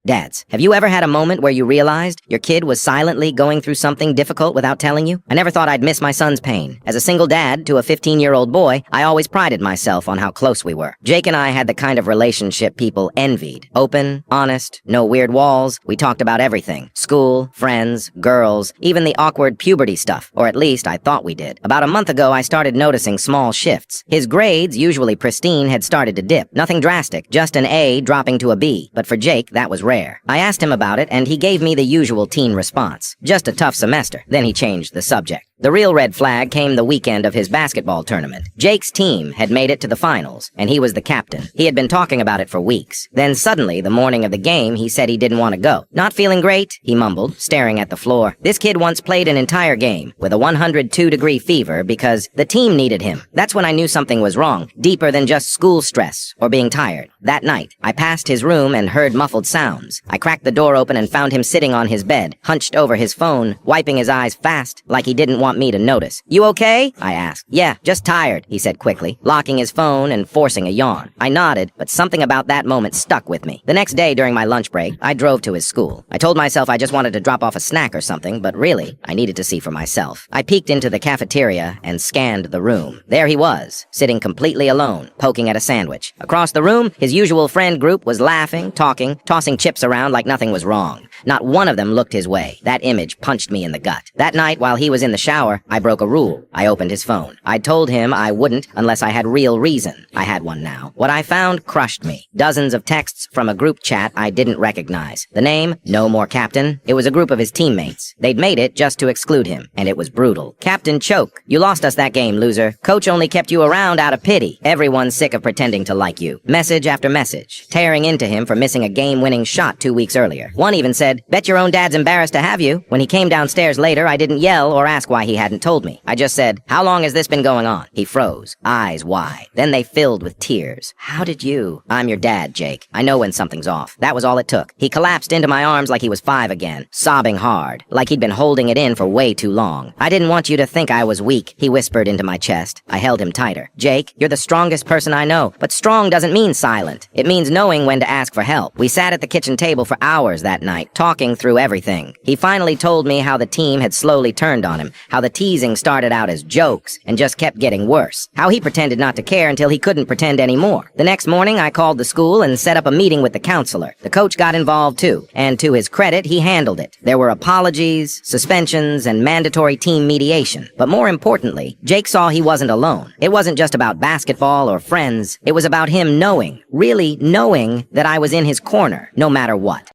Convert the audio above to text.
Dads, have you ever had a moment where you realized your kid was silently going through something difficult without telling you? I never thought I'd miss my son's pain. As a single dad to a 15-year-old boy, I always prided myself on how close we were. Jake and I had the kind of relationship people envied. Open, honest, no weird walls. We talked about everything. School, friends, girls, even the awkward puberty stuff. Or at least I thought we did. About a month ago, I started noticing small shifts. His grades, usually pristine, had started to dip. Nothing drastic, just an A dropping to a B. But for Jake, that was rare. I asked him about it, and he gave me the usual teen response. Just a tough semester. Then he changed the subject. The real red flag came the weekend of his basketball tournament. Jake's team had made it to the finals, and he was the captain. He had been talking about it for weeks. Then suddenly, the morning of the game, he said he didn't want to go. Not feeling great, he mumbled, staring at the floor. This kid once played an entire game with a 102-degree fever because the team needed him. That's when I knew something was wrong, deeper than just school stress or being tired. That night, I passed his room and heard muffled sounds. I cracked the door open and found him sitting on his bed, hunched over his phone, wiping his eyes fast, like he didn't want me to notice. "You okay?" I asked. "Yeah, just tired," he said quickly, locking his phone and forcing a yawn. I nodded, but something about that moment stuck with me. The next day during my lunch break, I drove to his school. I told myself I just wanted to drop off a snack or something, but really, I needed to see for myself. I peeked into the cafeteria and scanned the room. There he was, sitting completely alone, poking at a sandwich. Across the room, his usual friend group was laughing, talking, tossing chips around like nothing was wrong. Not one of them looked his way. That image punched me in the gut. That night, while he was in the shower, I broke a rule. I opened his phone. I told him I wouldn't unless I had real reason. I had one now. What I found crushed me. Dozens of texts from a group chat I didn't recognize. The name, No More Captain. It was a group of his teammates. They'd made it just to exclude him, and it was brutal. "Captain Choke, you lost us that game, loser. Coach only kept you around out of pity. Everyone's sick of pretending to like you." Message after message, tearing into him for missing a game-winning shot 2 weeks earlier. One even said, "Bet your own dad's embarrassed to have you." When he came downstairs later, I didn't yell or ask why he hadn't told me. I just said, "How long has this been going on?" He froze, eyes wide. Then they filled with tears. "How did you?" "I'm your dad, Jake. I know when something's off." That was all it took. He collapsed into my arms like he was 5 again, sobbing hard, like he'd been holding it in for way too long. "I didn't want you to think I was weak," he whispered into my chest. I held him tighter. "Jake, you're the strongest person I know, but strong doesn't mean silent. It means knowing when to ask for help." We sat at the kitchen table for hours that night, talking through everything. He finally told me how the team had slowly turned on him, how the teasing started out as jokes and just kept getting worse, how he pretended not to care until he couldn't pretend anymore. The next morning, I called the school and set up a meeting with the counselor. The coach got involved too, and to his credit, he handled it. There were apologies, suspensions, and mandatory team mediation. But more importantly, Jake saw he wasn't alone. It wasn't just about basketball or friends. It was about him knowing, really knowing, that I was in his corner, no matter what.